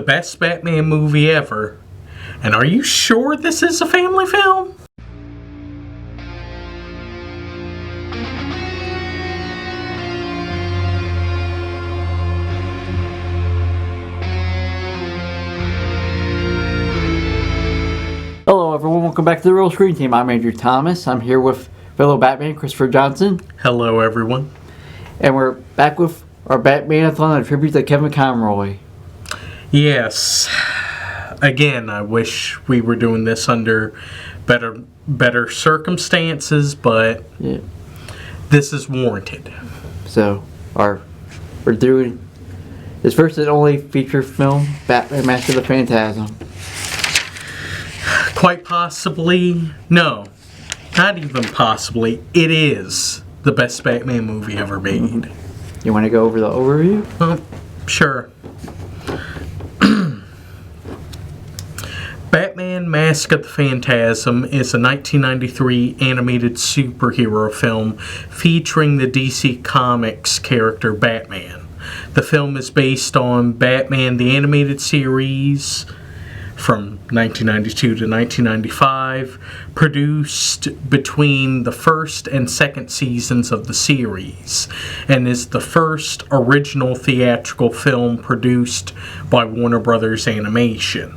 best Batman movie ever. And are you sure this is a family film? Hello everyone, welcome back to the Real Screen Team. I'm Andrew Thomas. I'm here with fellow Batman Christopher Johnson. Hello everyone. And we're back with our Batmanathon, a tribute to Kevin Conroy. Yes. Again, I wish we were doing this under better circumstances, but this is warranted. So, we're doing his first and only feature film, Batman Master of the Phantasm. Quite possibly, no, not even possibly, it is the best Batman movie ever made. You want to go over the overview? Sure. Batman Mask of the Phantasm is a 1993 animated superhero film featuring the DC Comics character Batman. The film is based on Batman the Animated Series from 1992 to 1995, produced between the first and second seasons of the series, and is the first original theatrical film produced by Warner Brothers Animation.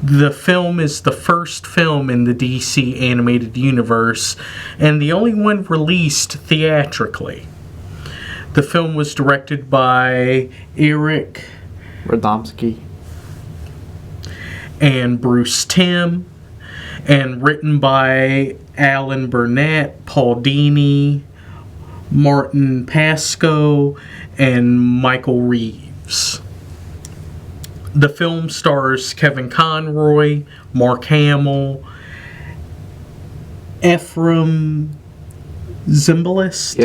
The film is the first film in the DC animated universe and the only one released theatrically. The film was directed by Eric Radomski and Bruce Timm, and written by Alan Burnett, Paul Dini, Martin Pascoe, and Michael Reeves. The film stars Kevin Conroy, Mark Hamill, Ephraim Zimbalist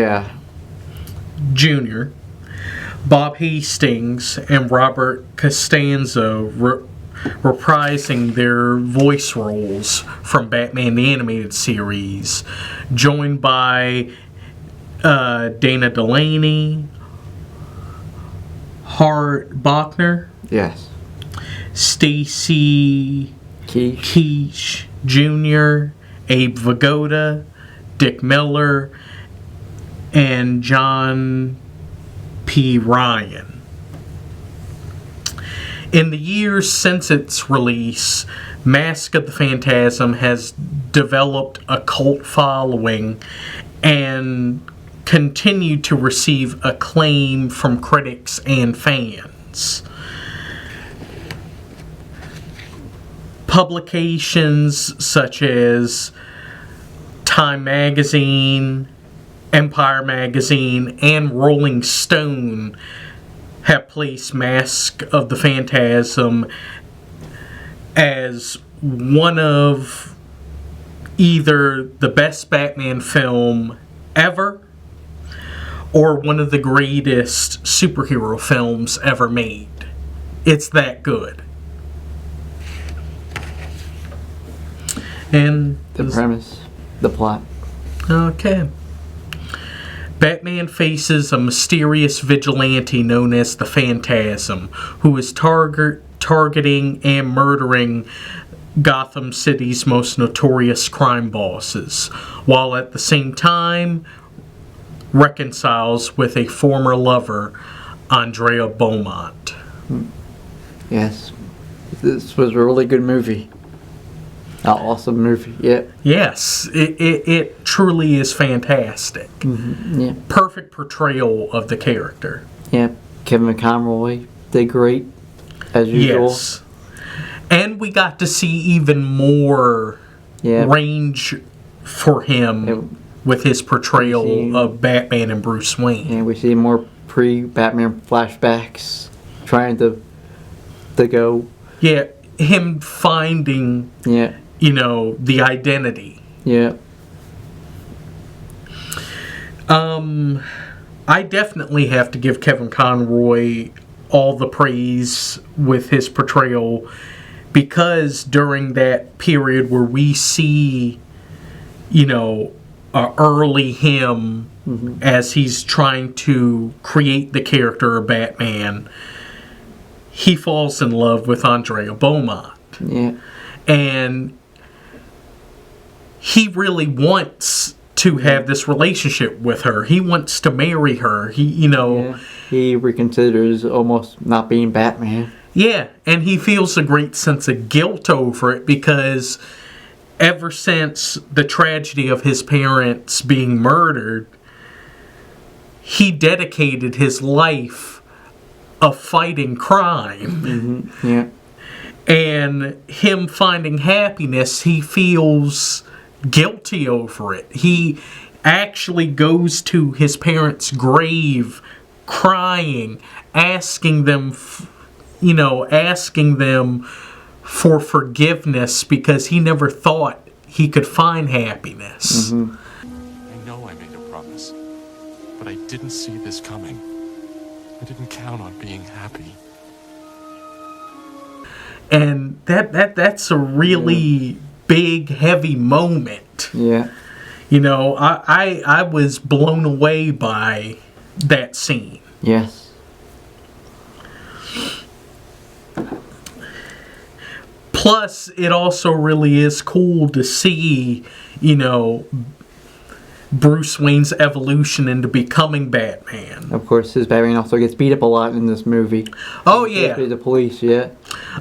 Jr., Bob Hastings, and Robert Costanzo reprising their voice roles from Batman the Animated Series, joined by Dana Delaney, Hart Bachner, Stacy Keach Jr., Abe Vigoda, Dick Miller, and John P. Ryan. In the years since its release, Mask of the Phantasm has developed a cult following and continued to receive acclaim from critics and fans. Publications such as Time Magazine, Empire Magazine, and Rolling Stone have placed Mask of the Phantasm as one of either the best Batman film ever or one of the greatest superhero films ever made. It's that good. And the premise, the plot. Okay. Batman faces a mysterious vigilante known as the Phantasm, who is targeting and murdering Gotham City's most notorious crime bosses, while at the same time reconciles with a former lover, Andrea Beaumont. Yes, this was a really good movie. An awesome movie, Yes, it truly is fantastic. Perfect portrayal of the character. Kevin Conroy did great, as usual. Yes. And we got to see even more range for him with his portrayal of Batman and Bruce Wayne. And we see more pre-Batman flashbacks trying to go. Him finding the identity. I definitely have to give Kevin Conroy all the praise with his portrayal, because during that period where we see, early him as he's trying to create the character of Batman, he falls in love with Andrea Beaumont. Yeah. And he really wants to have this relationship with her. He wants to marry her. He reconsiders almost not being Batman. Yeah, and he feels a great sense of guilt over it because ever since the tragedy of his parents being murdered, he dedicated his life of fighting crime. Mm-hmm. Yeah. And him finding happiness, he feels guilty over it. He actually goes to his parents' grave crying, asking them for forgiveness because he never thought he could find happiness. Mm-hmm. I know I made a promise, but I didn't see this coming. I didn't count on being happy. And that's a really big, heavy moment. Yeah. I was blown away by that scene. Yes. Plus, it also really is cool to see, Bruce Wayne's evolution into becoming Batman. Of course, his Batman also gets beat up a lot in this movie. Oh yeah, the police. Yeah.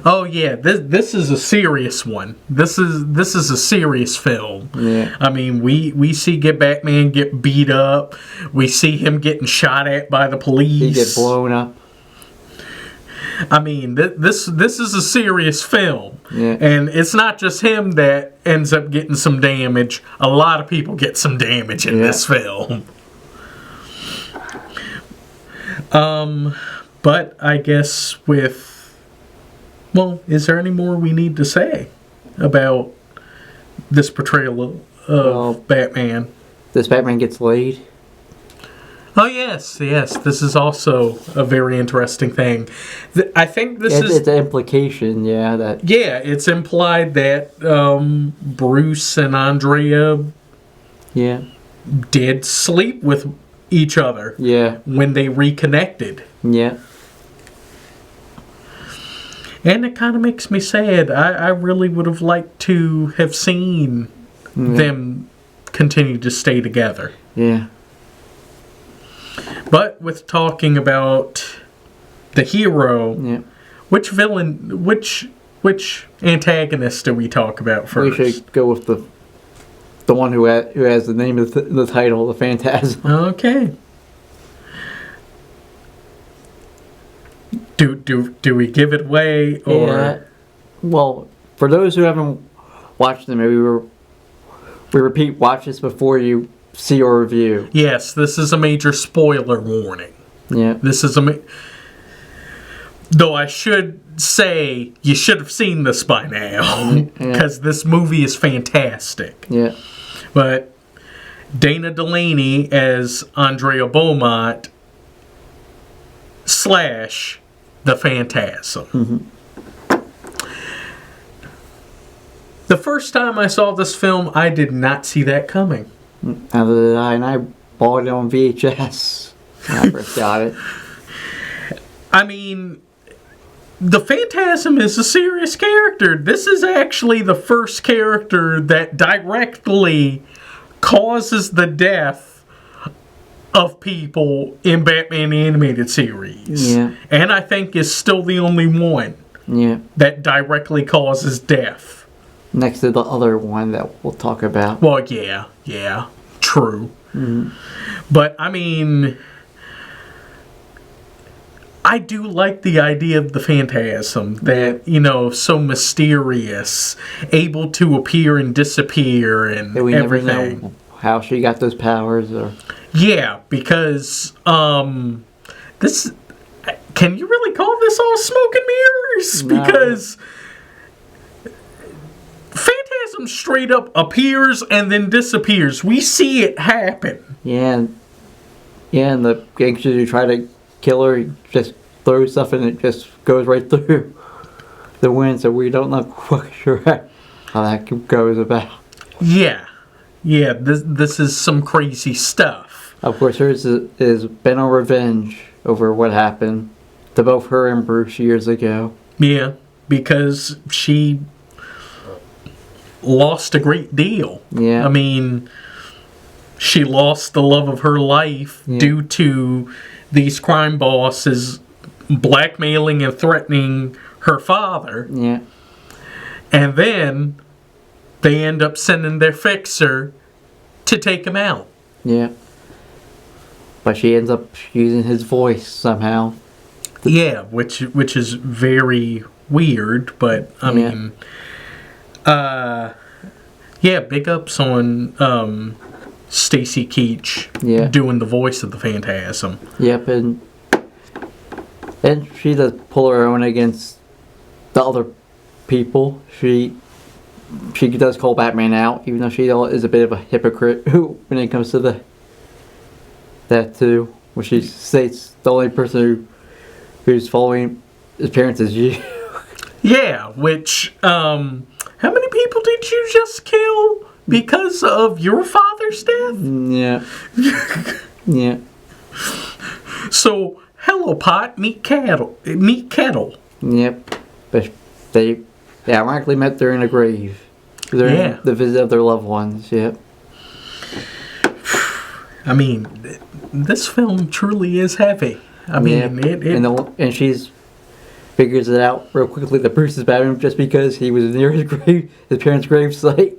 Oh yeah, this is a serious one. This is a serious film. Yeah. I mean, we see Batman get beat up. We see him getting shot at by the police. He gets blown up. I mean, this is a serious film. Yeah. And it's not just him that ends up getting some damage. A lot of people get some damage in this film. But I guess is there any more we need to say about this portrayal of Batman? This Batman gets laid. Oh, yes. This is also a very interesting thing. I think It's an implication, that... Yeah, it's implied that Bruce and Andrea did sleep with each other when they reconnected. Yeah. And it kind of makes me sad. I really would have liked to have seen them continue to stay together. Yeah. But with talking about the hero, which villain, which antagonist do we talk about first? We should go with the one who has the name of the title, the Phantasm. Okay. Do we give it away or? Yeah. Well, for those who haven't watched the movie, we repeat: watch this before you see our review. Yes, this is a major spoiler warning. Yeah. This is though I should say you should have seen this by now because this movie is fantastic. Yeah. But Dana Delaney as Andrea Beaumont / the Phantasm. Mm-hmm. The first time I saw this film, I did not see that coming. Neither did I, and I bought it on VHS when I first got it. I mean, the Phantasm is a serious character. This is actually the first character that directly causes the death of people in Batman the Animated Series. Yeah. And I think is still the only one that directly causes death. Next to the other one that we'll talk about. Well, yeah, true. Mm-hmm. But, I mean, I do like the idea of the Phantasm that, so mysterious, able to appear and disappear and we everything. Never know how she got those powers. Or... Yeah, because this... Can you really call this all smoke and mirrors? No. Because Phantasm straight up appears and then disappears. We see it happen. Yeah, and the gangsters who try to kill her, he just throws stuff and it just goes right through the wind, so we don't know quite sure how that goes about. Yeah, this is some crazy stuff. Of course, hers is bent on revenge over what happened, to both her and Bruce years ago. Yeah, because she lost a great deal. Yeah. I mean, she lost the love of her life due to these crime bosses blackmailing and threatening her father. Yeah. And then they end up sending their fixer to take him out. Yeah. But she ends up using his voice somehow. Yeah, which is very weird, but I mean, big ups on Stacy Keach doing the voice of the Phantasm. Yep, and she does pull her own against the other people. She does call Batman out, even though she is a bit of a hypocrite when it comes to that too. When she states the only person who's following his parents is you. Yeah, which how many people did you just kill because of your father's death? Yeah. Yeah. So, hello pot, meet kettle. Yep. But they ironically met during a grave. During the visit of their loved ones, yep. I mean, this film truly is heavy. I mean, and she's figures it out real quickly that Bruce is Batman just because he was near his parents' grave site,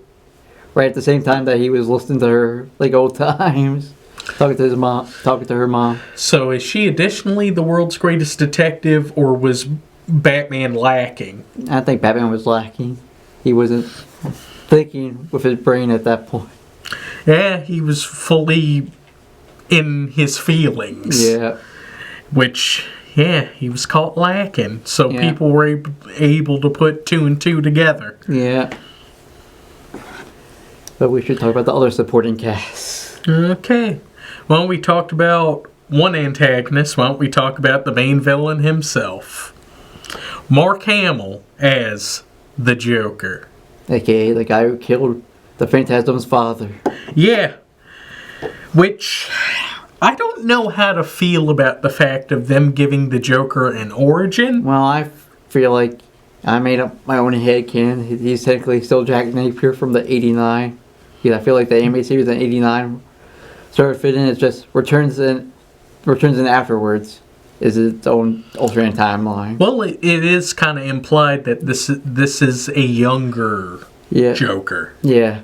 right at the same time that he was listening to her like old times, talking to her mom. So is she additionally the world's greatest detective, or was Batman lacking? I think Batman was lacking. He wasn't thinking with his brain at that point. Yeah, he was fully in his feelings. Yeah. Which, he was caught lacking. So people were able to put two and two together. Yeah. But we should talk about the other supporting cast. Okay. Well, we talked about one antagonist. Why don't we talk about the main villain himself? Mark Hamill as the Joker. AKA the guy who killed the Phantasm's father. Yeah. Which, I don't know how to feel about the fact of them giving the Joker an origin. Well, I feel like I made up my own headcanon. He's technically still Jack Napier from the 89. Yeah, I feel like the anime series in 89 started fitting. It's just returns in afterwards is its own alternate timeline. Well, it is kind of implied that this is a younger Joker. Yeah.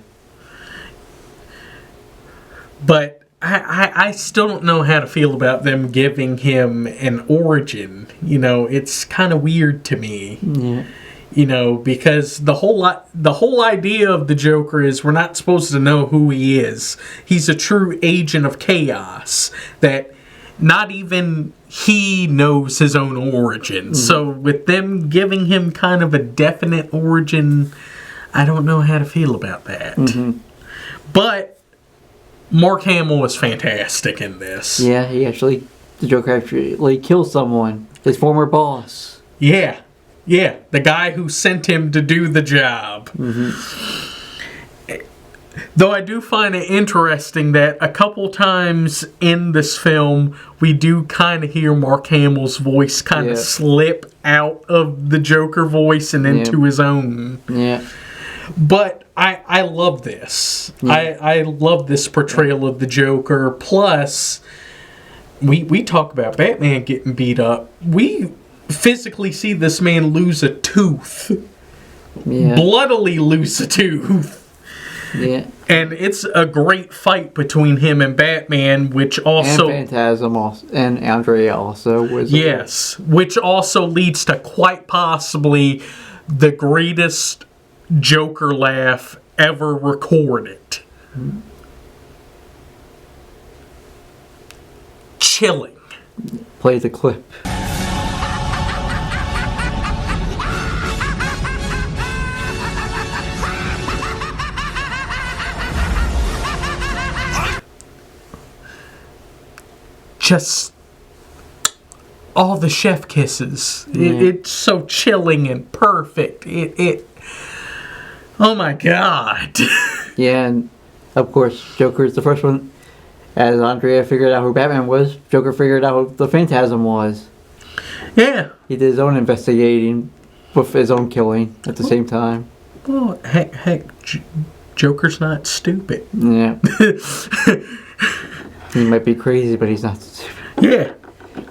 But I still don't know how to feel about them giving him an origin. You know, it's kind of weird to me. Yeah. You know, because the whole idea of the Joker is we're not supposed to know who he is. He's a true agent of chaos that not even he knows his own origin. Mm-hmm. So with them giving him kind of a definite origin, I don't know how to feel about that. Mm-hmm. But Mark Hamill was fantastic in this. Yeah, the Joker actually killed someone. His former boss. Yeah, the guy who sent him to do the job. Mm-hmm. Though I do find it interesting that a couple times in this film, we do kind of hear Mark Hamill's voice kind of slip out of the Joker voice and into his own. Yeah. But I love this. Yeah. I love this portrayal of the Joker. Plus, we talk about Batman getting beat up. We physically see this man lose a tooth. Yeah. Bloodily lose a tooth. Yeah. And it's a great fight between him and Batman, which also... And Phantasm also, and Andrea also was... Yes, which also leads to quite possibly the greatest Joker laugh ever recorded. Mm-hmm. Chilling. Play the clip. Just all the chef kisses. Yeah. It's so chilling and perfect. Oh my God. Yeah, and of course, Joker is the first one. As Andrea figured out who Batman was, Joker figured out who the Phantasm was. Yeah. He did his own investigating with his own killing at the same time. Well, heck, Joker's not stupid. Yeah. He might be crazy, but he's not stupid.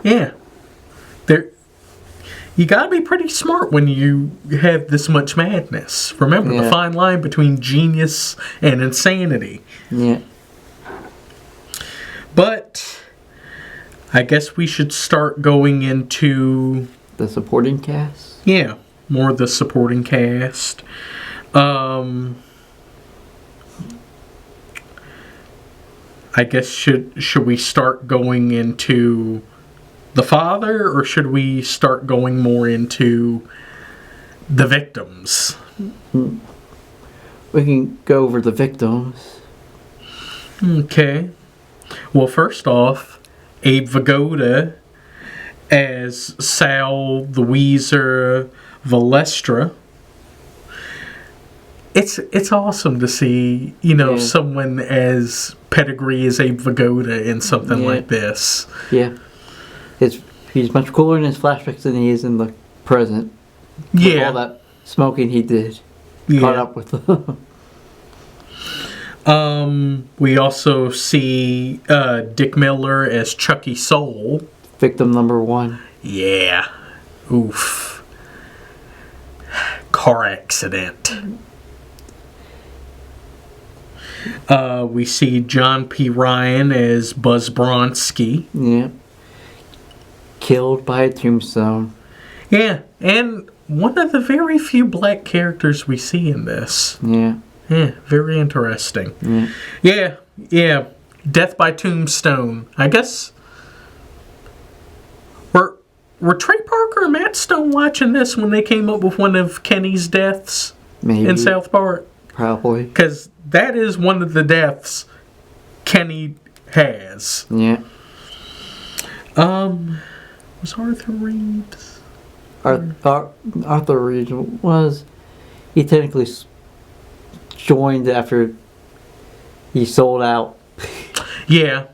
Yeah. You gotta be pretty smart when you have this much madness. Remember the fine line between genius and insanity. Yeah. But I guess we should start going into the supporting cast. Yeah, more of the supporting cast. I guess should we start going into the father, or should we start going more into the victims? We can go over the victims. Okay. Well, first off, Abe Vigoda as Sal the Weezer Valestra. It's awesome to see, someone as pedigree as Abe Vigoda in something like this. Yeah. He's much cooler in his flashbacks than he is in the present. Yeah. With all that smoking he did. Caught up with we also see Dick Miller as Chucky Soul. Victim number 1. Yeah. Oof. Car accident. We see John P. Ryan as Buzz Bronski. Yeah. Killed by a tombstone. Yeah, and one of the very few black characters we see in this. Yeah. Yeah, very interesting. Yeah. Death by tombstone. I guess were Trey Parker and Matt Stone watching this when they came up with one of Kenny's deaths? Maybe. In South Park? Probably. Because that is one of the deaths Kenny has. Yeah. Was Arthur Reed? Arthur Reed was... He technically joined after he sold out. Yeah,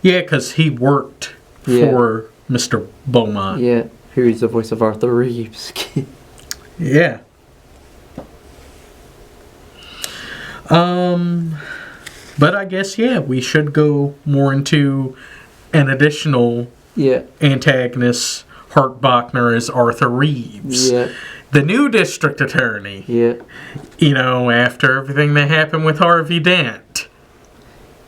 because he worked for Mr. Beaumont. Yeah, who's the voice of Arthur Reeves. Yeah. But I guess, we should go more into an additional antagonist, Hart Bachner as Arthur Reeves. Yeah. The new district attorney. Yeah. After everything that happened with Harvey Dent.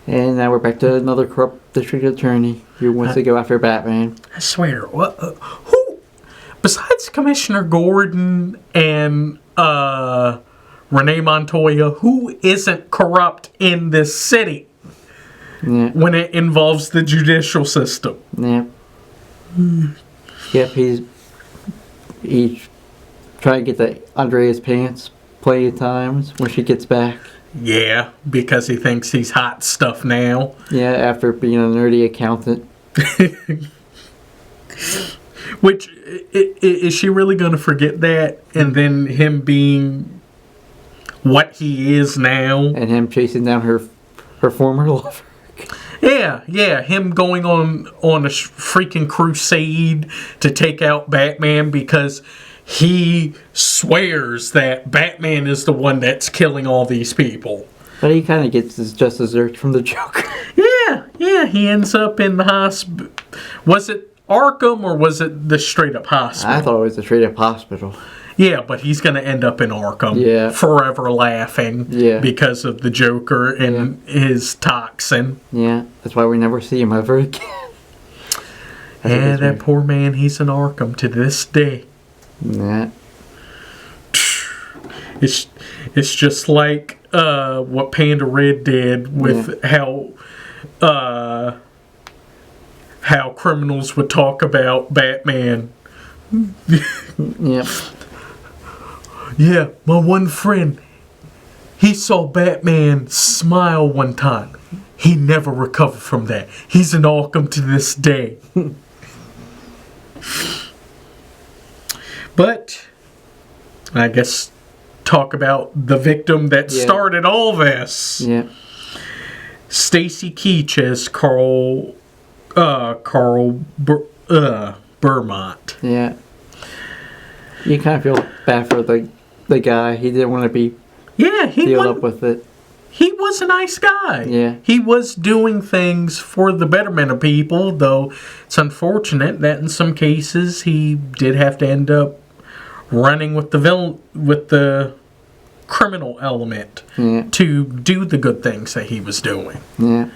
And now we're back to another corrupt district attorney who wants to go after Batman. I swear, who, besides Commissioner Gordon and Renee Montoya, who isn't corrupt in this city when it involves the judicial system? Yeah. Yep, he's trying to get that under his pants plenty of times when she gets back. Yeah, because he thinks he's hot stuff now. Yeah, after being a nerdy accountant. Which, is she really going to forget that? And then him being what he is now? And him chasing down her former lover. Yeah, him going on a freaking crusade to take out Batman because he swears that Batman is the one that's killing all these people. But he kind of gets his just desserts from the Joker. Yeah, he ends up in the hospital. Was it Arkham or was it the straight up hospital? I thought it was the straight up hospital. Yeah, but he's going to end up in Arkham forever laughing because of the Joker and his toxin. Yeah, that's why we never see him ever again. Yeah, that poor man, he's in Arkham to this day. Yeah. It's just like what Panda Red did with how criminals would talk about Batman. Yep. Yeah, my one friend, he saw Batman smile one time. He never recovered from that. He's in Arkham to this day. But I guess talk about the victim that started all this. Yeah. Stacy Keach as Vermont. Yeah. You kind of feel bad for the guy. He didn't want to be deal up with it. He was a nice guy. Yeah. He was doing things for the betterment of people, though it's unfortunate that in some cases he did have to end up running with the criminal element to do the good things that he was doing. Yeah.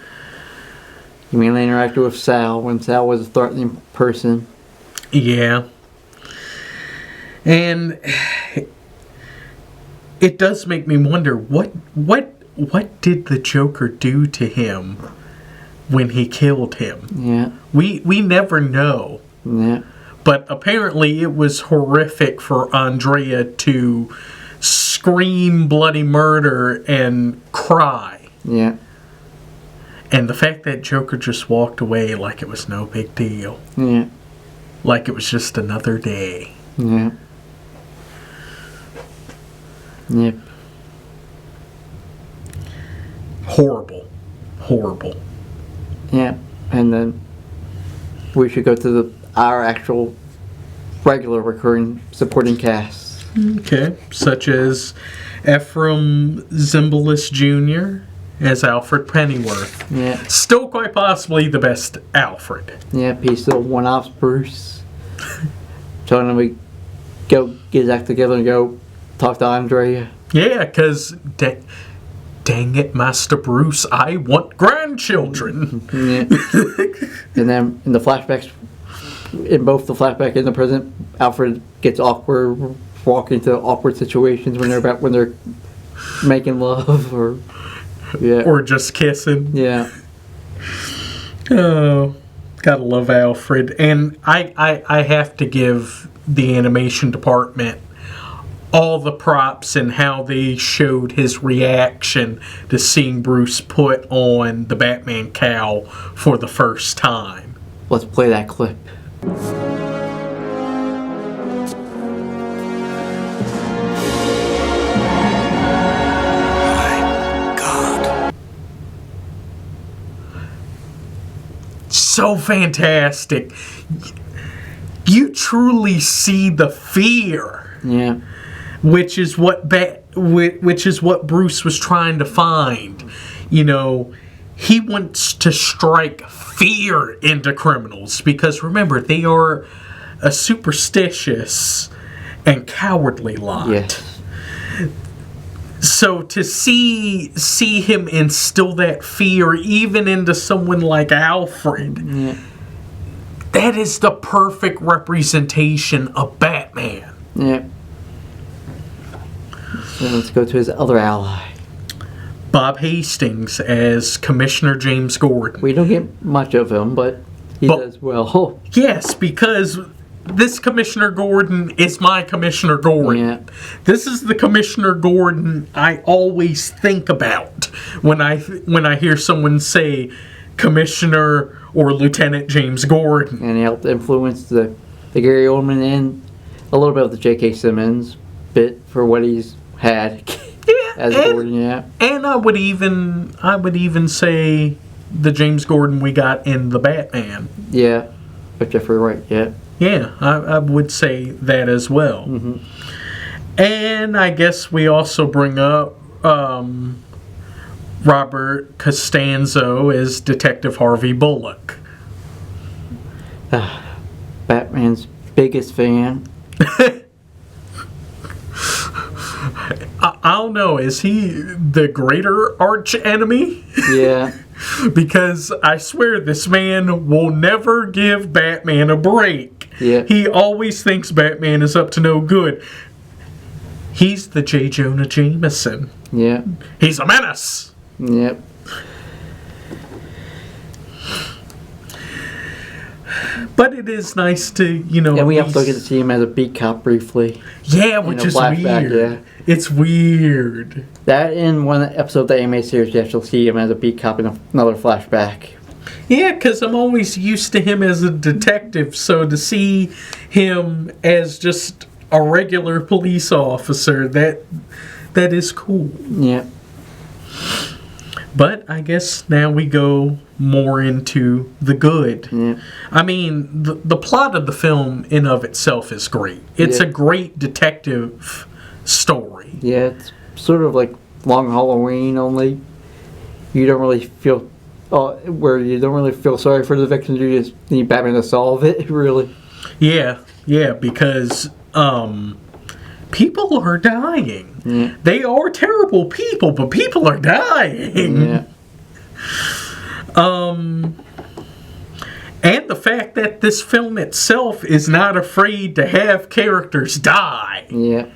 He mainly interacted with Sal when Sal was a threatening person. Yeah. And it does make me wonder what did the Joker do to him when he killed him? Yeah. We never know. Yeah. But apparently it was horrific for Andrea to scream bloody murder and cry. Yeah. And the fact that Joker just walked away like it was no big deal. Yeah. Like it was just another day. Yeah. Yep. Horrible. Horrible. Yeah. And then we should go to our actual regular recurring supporting cast. Okay. Such as Ephraim Zimbalist Jr. as Alfred Pennyworth. Yeah. Still quite possibly the best Alfred. Yeah, he's still one-offs Bruce. Telling him we go get his act together and go talk to Andrea. Yeah, because dang it, Master Bruce, I want grandchildren. Yeah. And then in the flashbacks, in both the flashback and the present, Alfred gets awkward, walking into awkward situations when they're making love or or just kissing. Yeah. Oh, gotta love Alfred. And I have to give the animation department all the props and how they showed his reaction to seeing Bruce put on the Batman cowl for the first time. Let's play that clip. So fantastic. You truly see the fear. Yeah. Which is what Bruce was trying to find. You know, he wants to strike fear into criminals because remember, they are a superstitious and cowardly lot. Yes. So to see him instill that fear even into someone like Alfred, that is the perfect representation of Batman. Yeah. So let's go to his other ally. Bob Hastings as Commissioner James Gordon. We don't get much of him, but he does well. Yes, because this Commissioner Gordon is my Commissioner Gordon. Yeah. This is the Commissioner Gordon I always think about when I hear someone say Commissioner or Lieutenant James Gordon. And he helped influence the Gary Oldman and a little bit of the J.K. Simmons bit for what he's had as Gordon. Yeah. And I would even say the James Gordon we got in the Batman. Yeah, with Jeffrey Wright. Yeah. Yeah, I would say that as well. Mm-hmm. And I guess we also bring up Robert Costanzo as Detective Harvey Bullock. Batman's biggest fan. I don't know, is he the greater arch enemy? Yeah. Because I swear this man will never give Batman a break. Yeah. He always thinks Batman is up to no good. He's the J. Jonah Jameson. Yeah. He's a menace. Yep. But it is nice to, And we also get to see him as a beat cop briefly. Yeah, which is weird. Yeah. It's weird. That in one episode of the anime series, you actually see him as a beat cop in another flashback. Yeah, because I'm always used to him as a detective, so to see him as just a regular police officer, that is cool. Yeah. But I guess now we go more into the good. Yeah. I mean, the plot of the film in of itself is great. It's a great detective story. Yeah, it's sort of like Long Halloween, only you don't really feel, where you don't really feel sorry for the victims, you just need Batman to solve it, really. Yeah, because people are dying. Yeah. They are terrible people, but people are dying. Yeah. And the fact that this film itself is not afraid to have characters die. Yeah.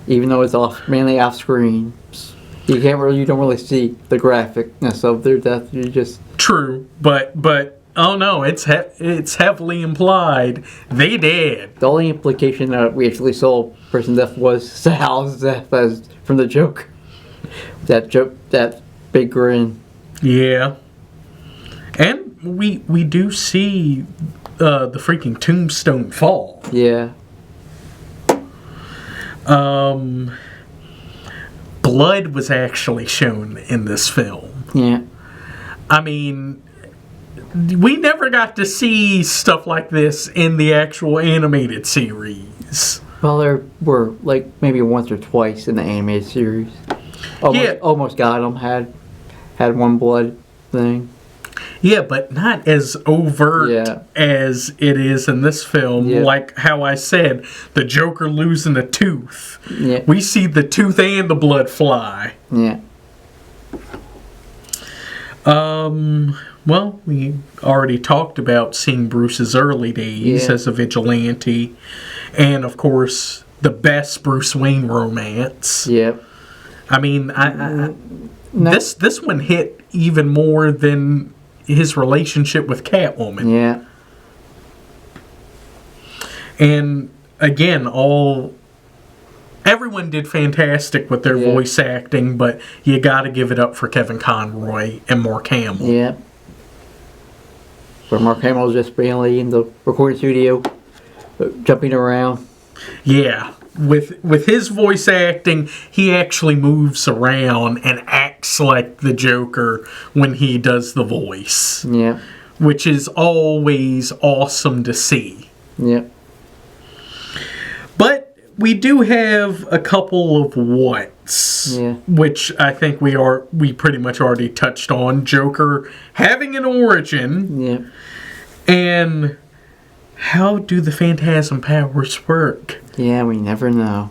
Even though it's mainly off screen. You don't really see the graphicness of their death. You just True, but oh no, it's heavily implied they did. the only implication that we actually saw person death was Sal's death as from the joke. That big grin. Yeah, and we do see the freaking tombstone fall. Yeah. Blood was actually shown in this film. Yeah. I mean, we never got to see stuff like this in the actual animated series. Well, there were like maybe once or twice in the animated series. Almost got them. Had one blood thing. Yeah, but not as overt as it is in this film. Yeah. Like how I said, the Joker losing a tooth. Yeah. We see the tooth and the blood fly. Yeah. Well, we already talked about seeing Bruce's early days as a vigilante. And, of course, the best Bruce Wayne romance. Yep. I mean, this one hit even more than his relationship with Catwoman. Yeah. And again, everyone did fantastic with their voice acting, but you got to give it up for Kevin Conroy and Mark Hamill. Yeah. Where Mark Hamill was just mainly in the recording studio, jumping around. Yeah. With his voice acting, he actually moves around and acts like the Joker when he does the voice. Yeah. Which is always awesome to see. Yeah. But we do have a couple of whats, which I think we pretty much already touched on. Joker having an origin, and how do the Phantasm powers work? Yeah, we never know.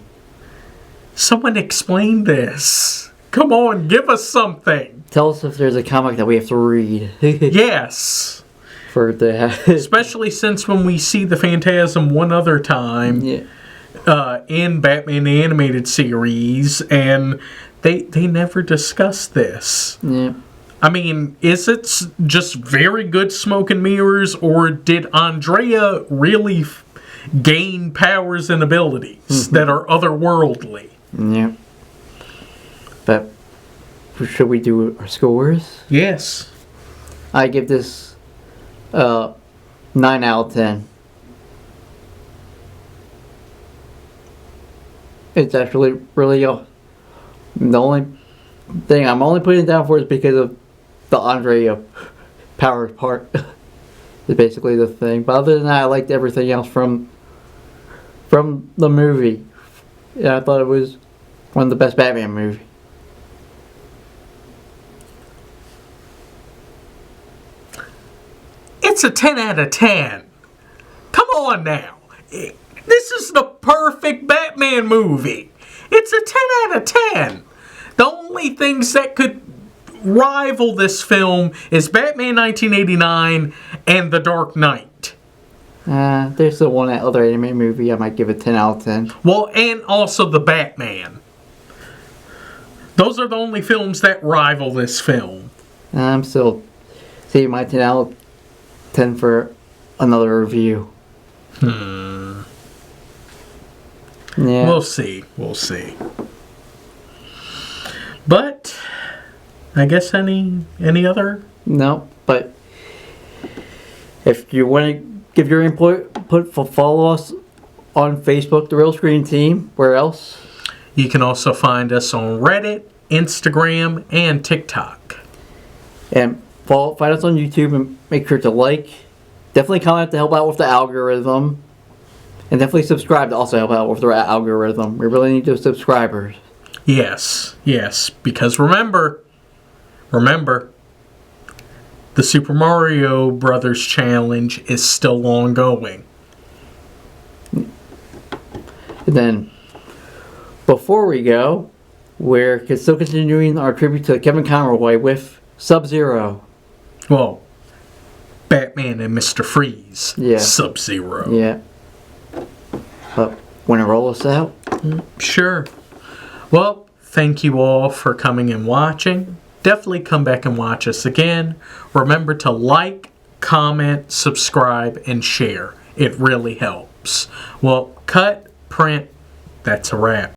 Someone explain this. Come on, give us something. Tell us if there's a comic that we have to read. Yes. For that. Especially since when we see the Phantasm one other time in Batman the Animated Series, and they never discuss this. Yeah. I mean, is it just very good smoke and mirrors, or did Andrea really gain powers and abilities that are otherworldly? Yeah. But should we do our scores? Yes. I give this 9 out of 10. It's actually really the only thing I'm only putting it down for is because of the Andrea power part. Is basically the thing. But other than that, I liked everything else from the movie. Yeah, I thought it was one of the best Batman movies. It's a 10 out of 10. Come on now. This is the perfect Batman movie. It's a 10 out of 10. The only things that could rival this film is Batman 1989 and The Dark Knight. There's the one other anime movie I might give a 10 out of 10. Well, and also The Batman. Those are the only films that rival this film. I'm still saving my 10 out of 10 for another review. Yeah. We'll see. But I guess any other? No, but if you want to give your input, follow us on Facebook, The Real Screen Team. Where else? You can also find us on Reddit, Instagram, and TikTok. And find us on YouTube and make sure to like. Definitely comment to help out with the algorithm. And definitely subscribe to also help out with the algorithm. We really need those subscribers. Yes, because remember, the Super Mario Brothers Challenge is still ongoing. And then, before we go, we're still continuing our tribute to Kevin Conroy with Sub-Zero. Well, Batman and Mr. Freeze. Yeah. Sub-Zero. Yeah. But, want to roll us out? Sure. Well, thank you all for coming and watching. Definitely come back and watch us again. Remember to like, comment, subscribe, and share. It really helps. Well, cut, print, that's a wrap.